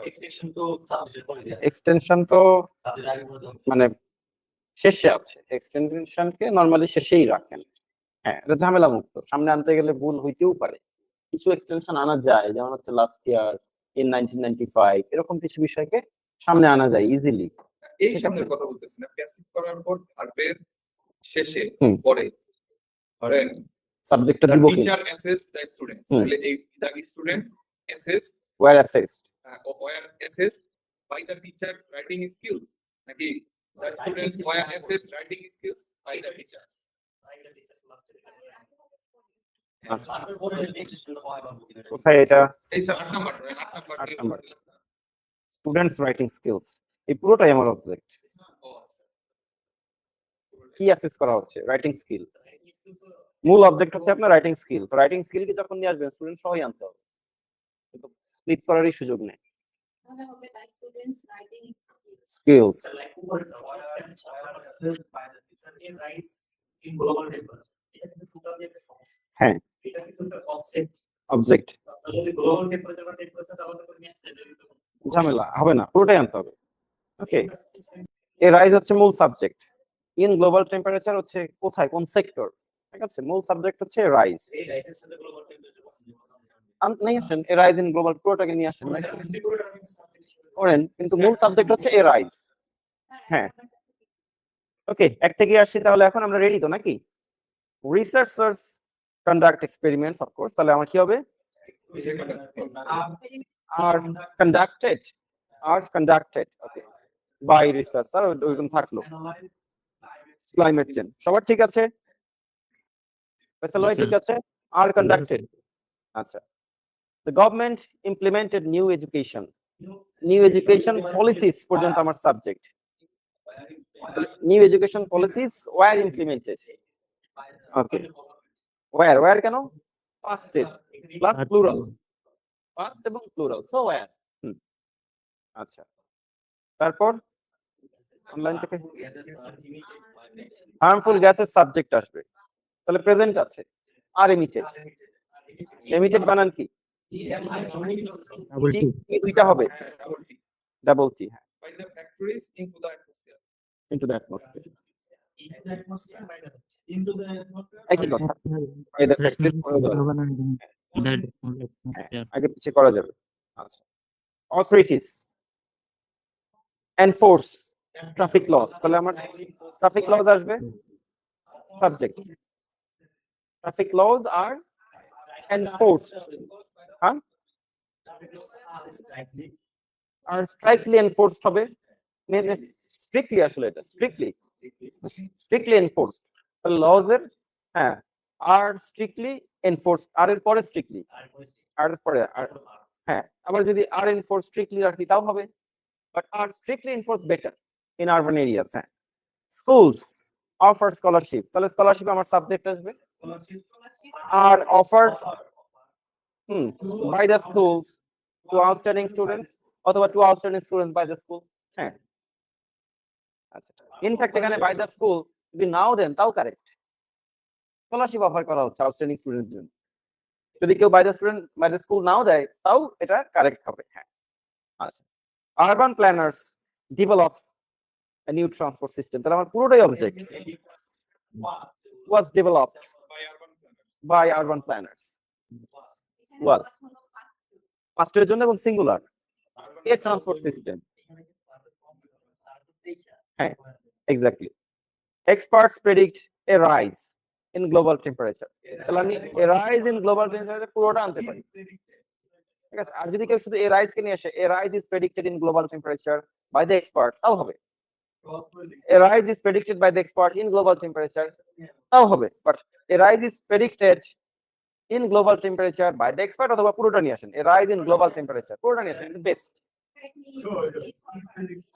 এক্সটেনশন তো সাবজেক্ট করে দেয়া এক্সটেনশন তো তাদের আগে বলতে হবে মানে শেষে আছে, এক্সটেনশনকে নরমালি শেষেই রাখেন। হ্যাঁ, এটা ঝামেলা মুক্ত, সামনে আনতে গেলে ভুল হইতেও পারে। কিছু এক্সটেনশন আনা যায়, যেমন হচ্ছে লাস্ট ইয়ার, ইন 1995, এরকম কিছু বিষয়কে সামনে আনা যায় ইজিলি। এই ঠিক সামনের আছে। কথা বলতেছি না, প্যাসিভ করার পর ভার্বের শেষে হুম। পরে ধরেন সাবজেক্টটা the দিব কি? teacher assess the students, হুম। তাহলে এই the students assessed were assessed, were assessed by the teacher writing skills, নাকি the students were assessed writing skills by the teachers? আচ্ছা। তারপর পরে এক্সটেনশনটা হয় বা বুঝি না কোথায় এটা? এই sir 8 number 8 number. Students writing skills, এই পুরোটাই আমার অবজেক্ট। কি অ্যাসেস করা হচ্ছে? Writing skill. মূল অবজেক্ট হচ্ছে আপনার রাইটিং স্কিল। তো রাইটিং স্কিল কি যখন নিয়ে আসবেন স্টুডেন্ট সবাই আনতে হবে, কিন্তু স্প্লিট করারই সুযোগ নেই। মনে হবে তাই students writing skills, like over the by the teacher in rise in global temperature এটা কিন্তু টোটালি একটা সমস্যা হ্যাঁ এটা কিন্তু একটা কনসেপ্ট অবজেক্ট, যদি গ্লোবাল টেম্পারেচার বা টেম্পারেচার তাহলে করে নিয়ে আসছে ঝামেলা হবে না, পুরোটাই আনতে হবে। ওকে, এ রাইজ হচ্ছে মূল সাবজেক্ট, ইন গ্লোবাল টেম্পারেচার হচ্ছে কোথায়, কোন সেক্টর। ঠিক আছে, মূল সাবজেক্ট হচ্ছে রাইজ। এই রাইসের সাথে গ্লোবাল টেম্পারেচার নিয়ে আসেন এ রাইজ ইন গ্লোবাল, পুরোটাকে নিয়ে আসেন, করেন, কিন্তু মূল সাবজেক্ট হচ্ছে এ রাইজ। হ্যাঁ, ওকে, এক থেকে আসছি তাহলে। এখন আমরা রেডি তো নাকি? রিসার্চার্স কন্ডাক্ট এক্সপেরিমেন্টস, অফকোর্স, তাহলে আমার কি হবে? আর কন্ডাক্টেড ওকে বাই রিসার্চার, ওইরকম থাকলো। ক্লাইমেট চেঞ্জ সবার ঠিক আছে? ফয়সাল ভাই ঠিক আছে? Are conducted. আচ্ছা, the government implemented new education policies পর্যন্ত আমার সাবজেক্ট। New education policies were implemented. Okay, were কেন? পাস্ট প্লাস প্লুরাল, পাস্ট এবং প্লুরাল, সো ওয়্যার। আচ্ছা, তারপর অনলাইন থেকে হার্মফুল গ্যাসের সাবজেক্ট আসবে, তাহলে প্রেজেন্ট আছে। আর এমিটেড বানান কি? ডাবল টি এই দুইটা হবে, ডাবল টি। হ্যাঁ, by the factories into the atmosphere. Into the atmosphere, into the atmosphere একই কথা। এই দ্য ফ্যাক্টরিজ করে দেওয়া আছে। হ্যাঁ, আগে পিছিয়ে করা যাবে। আচ্ছা, অথরিটিস এনফোর্স ট্রাফিক লস, তাহলে আমার ট্রাফিক লস আসবে সাবজেক্ট। ট্রাফিক লস আর এনফোর্সড, হ্যাঁ, আর স্ট্রাইকলি এনফোর্সড হবে। স্ট্রিক্টলি, আসলে এটা স্ট্রিক্টলি এনফোর্সড, তাহলে লস এর হ্যাঁ আর স্ট্রিক্টলি এনফোর্সড, আর এর পরে স্ট্রিক্টলি, আর এর পরে আর, হ্যাঁ, আবার যদি আর এনফোর্স স্ট্রিক্টলি রাখি তাও হবে, but are strictly enforce better in urban areas. হ্যাঁ, স্কুলস অফার স্কলারশিপ, তাহলে স্কলারশিপ আমার সাবজেক্ট আসবে। Are offered by the schools to outstanding student, অথবা to outstanding student by the school. হ্যাঁ, আচ্ছা, ইনফ্যাক্ট এখানে বাই দ্য স্কুল যদি নাও দেন তাও কারেক্ট, স্কলারশিপ অফার করা হচ্ছে আউটস্ট্যান্ডিং স্টুডেন্টের জন্য। যদি কেউ বাই দ্য স্কুল নাও দেয় তাও এটা কারেক্ট হবে। হ্যাঁ, আচ্ছা। Urban planners develop a new transport system, তাহলে আমার পুরোটাই object was developed by urban planners, was পাস্টের জন্য এবং সিঙ্গুলার a transport system, হ্যাঁ exactly. experts predict a rise in global temperature, তাহলে আমি a rise in global temperature পুরোটা আনতে পারি, ঠিক আছে। আর যদি কেউ শুধু a rise কে নিয়ে আসে a rise is predicted in global temperature by the expert, তাও হবে। A rise is predicted by the expert in global temperature, তাও হবে। But a rise is predicted in global temperature by the expert অথবা পুরোটা নিয়ে আসেন। A rise in global temperature পুরোটা নিয়ে আসেন, বেস্ট।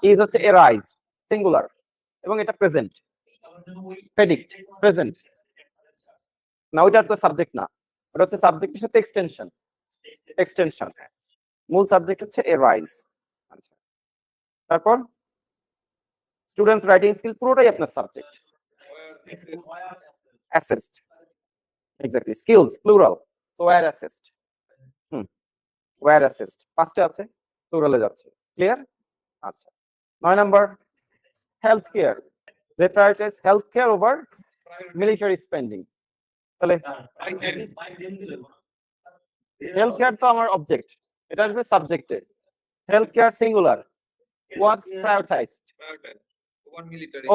is হচ্ছে a rise সিঙ্গুলার এবং এটা প্রেজেন্ট, predict প্রেজেন্ট না, ওইটা তো সাবজেক্ট না, ওটা হচ্ছে সাবজেক্টের সাথে এক্সটেনশন, এক্সটেনশন। মূল সাবজেক্ট হচ্ছে a rise। আচ্ছা, তারপর স্টুডেন্টস রাইটিং স্কিল পুরোটাই আপনার subject, assessed, exactly, skills plural, so were assessed, were assessed ফার্স্টে আছে প্লুরালে যাচ্ছে, ক্লিয়ার। আচ্ছা, 9 number health care, they prioritize health care over military spending, তাহলে হেলথ কেয়ার তো আমার অবজেক্ট, এটা আসবে সাবজেক্টে। Health care singular was prioritized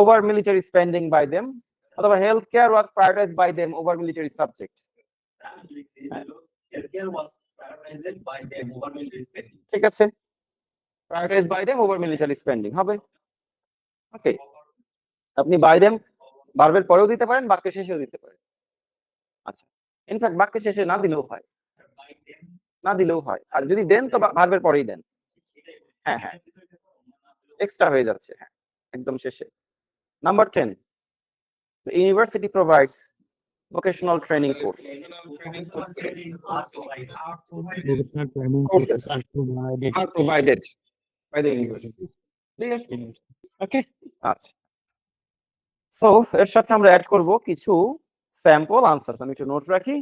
over military spending by them, অথবা health care was prioritized by them over military subject, ঠিক আছে। prioritized by them over military spending হবে। ওকে, আপনি by them ভার্বের পরেও দিতে পারেন, বাক্যের শেষেও দিতে পারেন। আচ্ছা, ইনফ্যাক্ট বাক্যের শেষে না দিলেও হয়, না দিলেও হয়, আর যদি দেন তো ভার্বের পরেই দেন। হ্যাঁ হ্যাঁ, এক্সট্রা হয়ে যাচ্ছে, হ্যাঁ একদম শেষে। Number 10, the university provides vocational training course, Vocational training courses are provided. are provided by the university, clear? ওকে, আচ্ছা। সো এর সাথে আমরা অ্যাড করব কিছু স্যাম্পল আনসারস। আমি একটু নোট রাখি।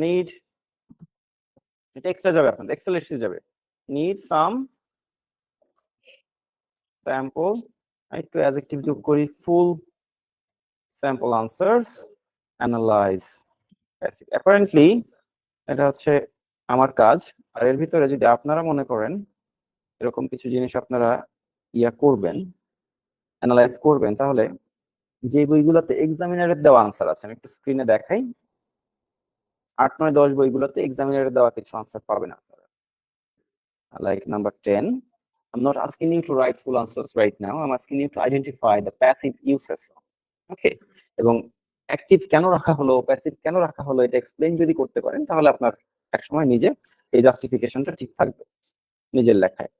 নিড, এটা এক্সট্রা যাবে, আপনাদের এক্সেল এসে যাবে। নিড সাম স্যাম্পল, একটু অ্যাডজেক্টিভ যোগ করি, ফুল sample answers, analyse passive. Apparently এটা হচ্ছে আমার কাজ, আর এর ভিতরে যদি আপনারা মনে করেন এরকম কিছু জিনিস আপনারা করবেন, অ্যানালাইজ করবেন, তাহলে যে বইগুলোতে এক্সামিনারের দেওয়া আনসার আছে, আমি একটু স্ক্রিনে দেখাই। 8, 9, 10 বইগুলোতে এক্সামিনারের দেওয়া কিছু আনসার পাবেন আপনারা। Like number 10, I'm not asking you to write full answers right now, I'm asking you to identify the passive uses. ওকে, এবং অ্যাক্টিভ কেন রাখা হলো, প্যাসিভ কেন রাখা হলো, এটা এক্সপ্লেইন যদি করতে পারেন তাহলে আপনার একসময় নিজে এই জাস্টিফিকেশনটা ঠিক থাকবে নিজের লেখায়।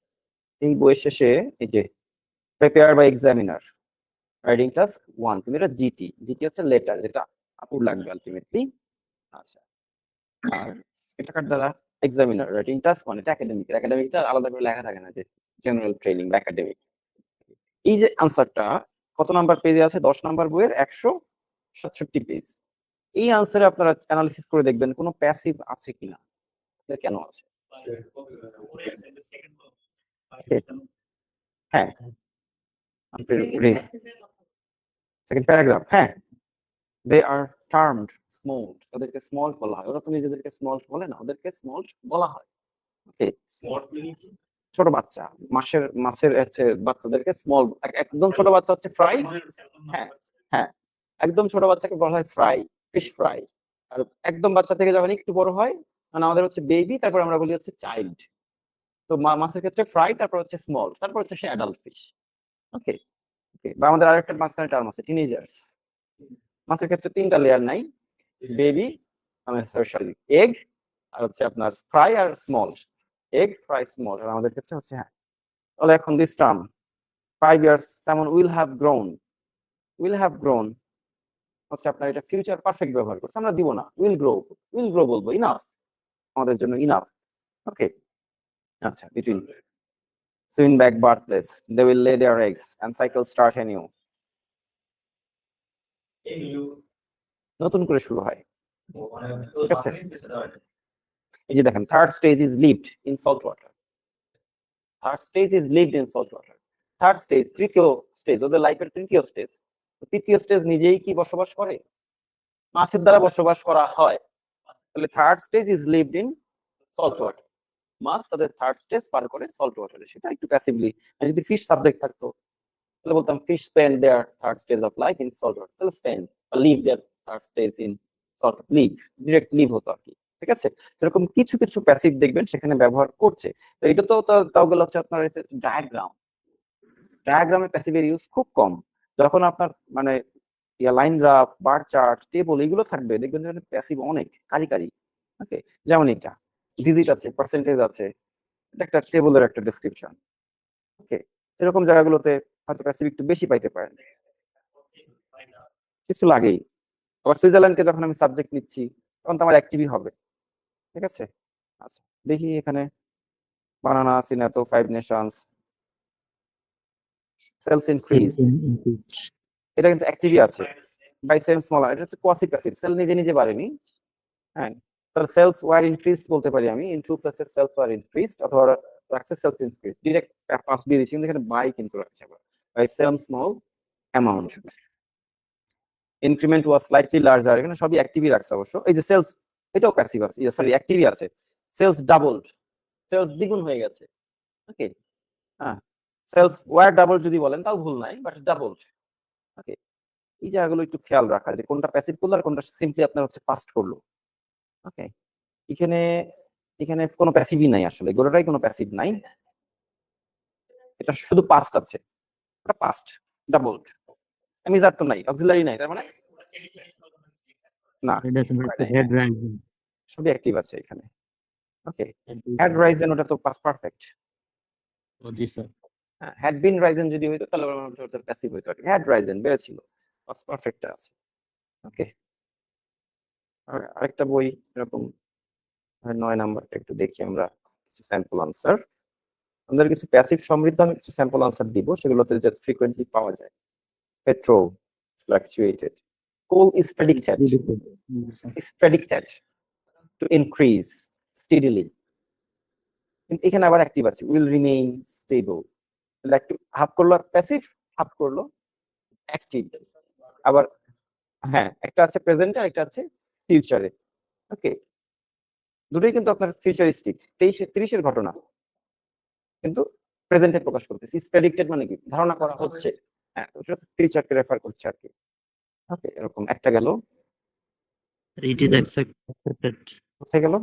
এই বইয়ের শেষে এই যে prepare by examiner writing task 1, তুমি এটা জিটি, জিটি হচ্ছে লেটার, যেটা আপুর লাগবে আলটিমেটলি। আচ্ছা, আর এটাকার দ্বারা এক্সামিনার রাইটিং টাস্ক 1, এটা একাডেমিক, একাডেমিকটা আলাদা করে লেখা থাকে না, যে জেনারেল ট্রেনিং বা একাডেমিক। এই যে আনসারটা কত নাম্বার পেজে আছে, 10 নাম্বার বইয়ের 167 পেজ। এই আনসারে আপনারা অ্যানালিসিস করে দেখবেন কোনো প্যাসিভ আছে কিনা, কেন আছে। হ্যাঁ, সেকেন্ড প্যারাগ্রাফ, হ্যাঁ, দে আর টার্মড স্মল, ওদেরকে স্মল বলা হয়, ওরা তো নিজেদেরকে স্মল বলে না, ওদেরকে স্মল বলা হয়। ওকে, ছোট বাচ্চা, মাছের হচ্ছে বাচ্চাদেরকে স্মল, একদম ছোট বাচ্চা হচ্ছে ফ্রাই। হ্যাঁ হ্যাঁ, একদম ছোট বাচ্চাকে বলা হয় ফ্রাই, ফিশ ফ্রাই। আর একদম বাচ্চা থেকে যখন একটু বড় হয়, মানে আমাদের হচ্ছে বেবি, তারপর আমরা বলি হচ্ছে চাইল্ড। তো মাছের ক্ষেত্রে ফ্রাই, তারপর হচ্ছে স্মল, তারপর হচ্ছে সে অ্যাডাল্ট ফিশ। ওকে ওকে, বা আমাদের আরেকটা মাঝখানে টার্ম আছে টিনেজার্স। মাছের ক্ষেত্রে 3টা লেয়ার নাই, বেবি, সরি এগ, আর হচ্ছে আপনার ফ্রাই আর স্মল, এগ ফ্রাই স্মল। আর আমাদের ক্ষেত্রে হচ্ছে, হ্যাঁ, তাহলে এখন দিস টার্ম 5 years যেমন will have grown, will have grown হচ্ছে আপনার এটা ফিউচার পারফেক্ট ব্যবহার করছে, আমরা দিব না, উইল গ্রো বলবো, ইনাফ আমাদের জন্য, ইনাফ। ওকে, আচ্ছা, between swim back birthplace, they will lay their eggs and cycle start anew. নতুন করে শুরু হয়। ঠিক আছে, এই যে দেখেন third stage is lived in salt water, third stage is lived in salt water. Third stage, তৃতীয় স্টেজ, ওদের লাইফের তৃতীয় স্টেজ। তৃতীয় স্টেজ নিজেই কি বসবাস করে? মাছের দ্বারা বসবাস করা হয়। তাহলে third stage is lived in salt water, মাছ তাদের থার্ড স্টেজ পার করে সল্ট ওয়াটারে, সেটা একটু প্যাসিভলি। যদি ফিশ সাবজেক্ট থাকতো তাহলে বলতাম fish spend their third stage of life in salt water, তাহলে spend live their third stage in salt, live direct live হতো আর কি। ঠিক আছে, সেরকম কিছু কিছু প্যাসিভ দেখবেন সেখানে ব্যবহার করছে। তো এটা তো তাও গেল হচ্ছে আপনার ডায়াগ্রাম, ডায়াগ্রামে প্যাসিভের ইউজ খুব কম। যখন আপনার মানে line graph, bar chart, table এগুলো থাকবে দেখবেন যে প্যাসিভ অনেক কারি। ওকে, যেমন এটা ভিজিট আছে, পার্সেন্টেজ আছে, এটা একটা টেবলের একটা ডেসক্রিপশন। ওকে, এরকম জায়গাগুলোতে হয়তো প্যাসিভ একটু বেশি পাইতে পারেন, কিছু লাগেই। আবার সুইজারল্যান্ডকে যখন আমি সাবজেক্ট নিচ্ছি তখন তো আমার অ্যাক্টিভই হবে। ঠিক আছে, আচ্ছা দেখি এখানে বানানা সিনাতো 5 নেশনস সেলস ইনক্রিজ, এটা কিন্তু অ্যাক্টিভই আছে। বাই সেম স্মল, এটা হচ্ছে কোয়াসি প্যাসিভ, সেল নিজে বাড়েনি। হ্যাঁ, তাহলে সেলস ওয়ার ইনক্রিজ বলতে পারি আমি, in two places sales were increased, অথবা রাখছে সেলস ইনক্রিজ, ডিরেক্ট পাস দিয়ে দিচ্ছি, কিন্তু এখানে বাই কিন্তু রাখছে আবার, by same small amount. Increment was slightly larger, এখানে সবই অ্যাক্টিভই রাখছে অবশ্য। এই যে সেলস, এটাও প্যাসিভ আছে, সরি অ্যাক্টিভই আছে। সেলস ডাবলড, সেলস দ্বিগুণ হয়ে গেছে। ওকে, হ্যাঁ, সেলস ওয়ার ডাবল যদি বলেন তাও ভুল নাই, বাট ডাবলড। ওকে, এই জায়গাগুলো একটু খেয়াল রাখা যে কোনটা প্যাসিভ করলো আর কোনটা সিম্পলি আপনার হচ্ছে পাস্ট করলো। ওকে, এখানে এখানে কোনো প্যাসিভই নাই আসলে, গোটাটাই কোনো প্যাসিভ নাই, এটা শুধু পাস্ট আছে, এটা পাস্ট ডাবলড। মিজার তো নাই, অক্সিলারি নাই, তার মানে না, হেড রাইজিং, সবই অ্যাক্টিভ আছে এখানে। ওকে, হ্যাড রাইজেন ওটা তো past perfect. G sir. Had been Ryzen যদি হইতো তাহলে ওটা প্যাসিভ হইতো। হ্যাড রাইজেন বেড়েছিল, পাস্ট পারফেক্টটা আছে। ওকে, আর আরেকটা বই এরকম 9 নাম্বারটা একটু দেখি আমরা, কিছু স্যাম্পল আনসার। আমাদের কিছু প্যাসিভ সমৃদ্ধ আমি কিছু স্যাম্পল আনসার দিব, সেগুলোতে যে ফ্রিকোয়েন্টলি পাওয়া যায়। Petrol ফ্লাকচুয়েটেড, coal is predicted to increase steadily, কিন্তু এখানে আবার অ্যাক্টিভ আছে, will remain stable, একটু হাফ করলো প্যাসিভ, হাফ করলো অ্যাক্টিভ। আবার হ্যাঁ, একটা আছে প্রেজেন্টে আর একটা আছে ফিউচারে। ওকে, দুটোই কিন্তু আপনার ফিউচারিস্টিক, 30-এর ঘটনা, কিন্তু প্রেজেন্টে প্রকাশ করতেছি। প্রেডিক্টেড মানে কি, ধারণা করা হচ্ছে, হ্যাঁ ওটা ফিউচারকে রেফার করছে আর কি। ওকে, এরকম একটা গেল। ইট ইজ এক্সপেক্টেড, কোথায় গেল?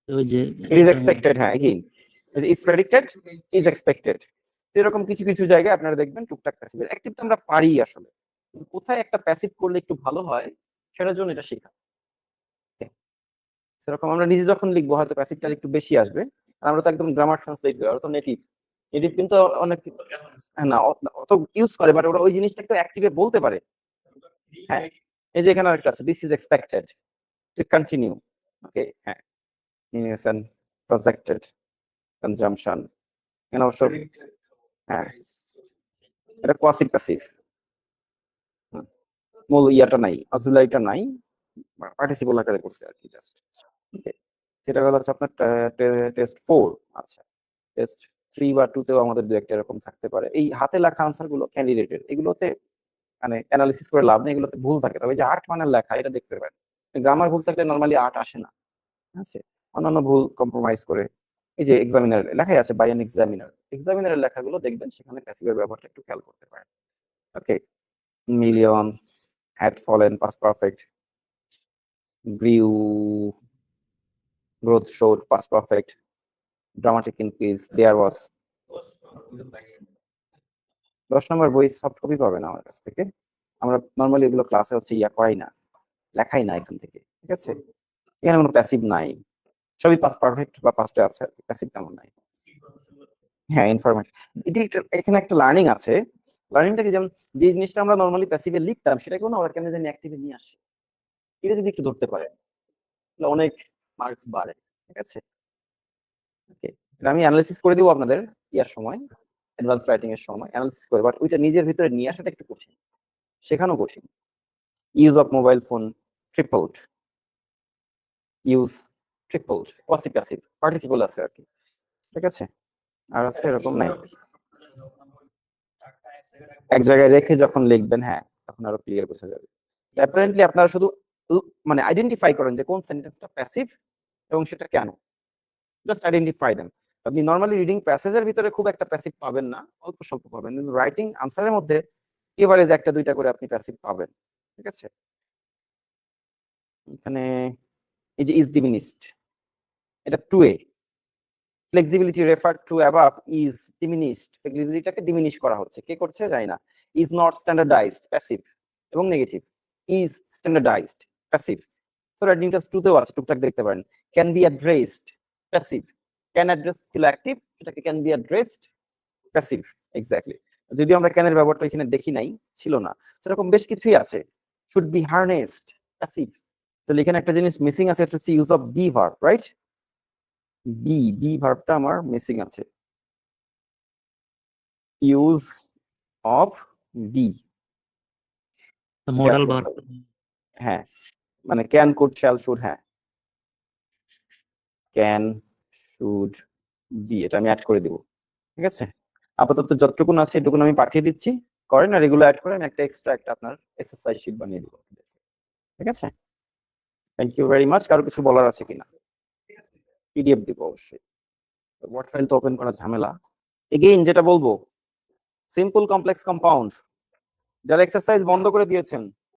ওই যে ইট ইজ এক্সপেক্টেড, হ্যাঁ again is predicted, is expected. এরকম কিছু কিছু জায়গায় আপনারা দেখবেন টুকটাক প্যাসিভ। অ্যাক্টিভ তো আমরা পারি আসলে, কোথায় একটা প্যাসিভ করলে একটু ভালো হয় সেটার জন্য এটা শেখা। সেরকম আমরা নিজে যখন লিখবো হয়তো প্যাসিভটা একটু বেশি আসবে, আর আমরা তো একদম গ্রামার ট্রান্সলেট করি, ওরা তো নেটিভ, নেটিভ কিন্তু অনেক না অত ইউজ করে, বাট ওরা ওই জিনিসটা একটু অ্যাক্টিভে বলতে পারে। হ্যাঁ, এই যে এখানে আরেকটা আছে, this is expected to continue. Okay, হ্যাঁ, ইনভেশন প্রজেক্টেড কনজাম্পশন, এখানে অবশ্য হ্যাঁ এটা কোয়াসি প্যাসিভ, মূল ইয়াটা নাই, অক্সিলারিটা নাই, পার্টিসিপল আকারে করছে আর কি জাস্ট। ওকে, সেটা হলো হচ্ছে আপনার টেস্ট 4। আচ্ছা, টেস্ট 3 বা 2 তেও আমাদের দু একটা এরকম থাকতে পারে। এই হাতে লেখা আনসার গুলো ক্যান্ডিডেটের, এগুলোতে মানে অ্যানালিসিস করে লাভ নেই, এগুলোতে ভুল থাকে। তবে যে 8 মানের লেখা এটা দেখতে পারেন, গ্রামার ভুল থাকলে নরমালি 8 আসে না। আছে অন্যান্য ভুল কম্প্রোমাইজ করে, এই যে এক্সামিনার লেখাই আছে বাই অ্যান এক্সামিনার, এক্সামিনারের লেখাগুলো দেখবেন, সেখানে প্যাসিভের ব্যবহারটা একটু খেয়াল করতে পারেন। ওকে, million, had fallen, past perfect, grew, growth showed, past perfect, dramatic increase, there was। 10 নম্বর বই সফট কপি পাবেন আমার কাছ থেকে, আমরা নর্মালি এগুলো ক্লাসে হচ্ছে ইয়া করাই না, লেখাই না এখান থেকে। ঠিক আছে, এখানে কোনো প্যাসিভ নাই, সবই পাস্ট পারফেক্ট বা পাস্টে আছে, প্যাসিভ তেমন নাই। হ্যাঁ, ইনফরমেশন, এখানে একটা লার্নিং আছে। লার্নিংটাকে যেমন যে জিনিসটা আমরা নর্মালি প্যাসিভে লিখতাম সেটাকেও না ওরা কেন জানি অ্যাক্টিভে নিয়ে আসে, এটা যদি একটু ধরতে পারে অনেক মার্কস বাড়ে। ঠিক আছে, ওকে, আমি অ্যানালিসিস করে দিব আপনাদের ইয়ার সময়, অ্যাডভান্স রাইটিং এর সময় অ্যানালিসিস করে, বাট ওইটা নিজের ভিতরে নিয়ে আসাটা একটু কঠিন, শেখানো কঠিন। Use of mobile phone tripled, use tripled, passive passive participle আছে আর কি, ঠিক আছে। আর আছে এরকম নাই, এক জায়গায় রেখে যখন লিখবেন হ্যাঁ তখন আরো ক্লিয়ার বোঝা যাবে। অ্যাপারেন্টলি আপনারা শুধু মানে আইডেন্টিফাই করেন যে কোন সেন্টেন্সটা প্যাসিভ এবং সেটা কেন, জাস্ট আইডেন্টিফাই দেন। আপনি নর্মালি রিডিং প্যাসেজের ভিতরে খুব একটা প্যাসিভ পাবেন না, অল্প স্বল্প পাবেন, কিন্তু রাইটিং আনসারের মধ্যে এভারেজ একটা দুইটা করে আপনি প্যাসিভ পাবেন, ঠিক আছে। এখানে এই যে ইজ ডিমিনিশড, এটা two a, flexibility refer to above is diminished, ফ্লেক্সিবিলিটিটাকে ডিমিনিশ করা হচ্ছে, কে করছে জানি না। ইজ নট স্ট্যান্ডার্ডাইজড, প্যাসিভ এবং negative, is standardized passive, so রাইটিংটা টুতেও আছে, টুকটাক দেখতে পারেন। Can be addressed, passive, can address ছিল অ্যাক্টিভ, এটাকে can be addressed passive, exactly. যদিও আমরা ক্যানের ব্যবহারটা এখানে দেখি নাই, ছিল না, সেরকম বেশ কিছুই আছে। শুড বি হার্নেসড, প্যাসিভ, তাহলে এখানে একটা জিনিস মিসিং আছে, এটা হচ্ছে use of be verb, right? Be ভার্বটা আমার মিসিং আছে, use of be, The modal verb. হ্যাঁ মানে ক্যান কুড শ্যাল শুড, হ্যাঁ ক্যান শুড বি, এটা আমি অ্যাড করে দিব, ঠিক আছে। আপাতত যতটুকু আছে এটুকু আমি পাঠিয়ে দিচ্ছি, করেন আর এগুলো অ্যাড করে আমি একটা এক্সট্রা একটা আপনার এক্সারসাইজ শিট বানিয়ে দিব, ঠিক আছে। Thank you very much. কারো কিছু বলার আছে কিনা? পিডিএফ দিব অবশ্যই, ওয়ার্ড ফাইল তো ওপেন করা ঝামেলা। এগেইন যেটা বলবো, সিম্পল কমপ্লেক্স কম্পাউন্ড যারা এক্সারসাইজ বন্ধ করে দিয়েছেন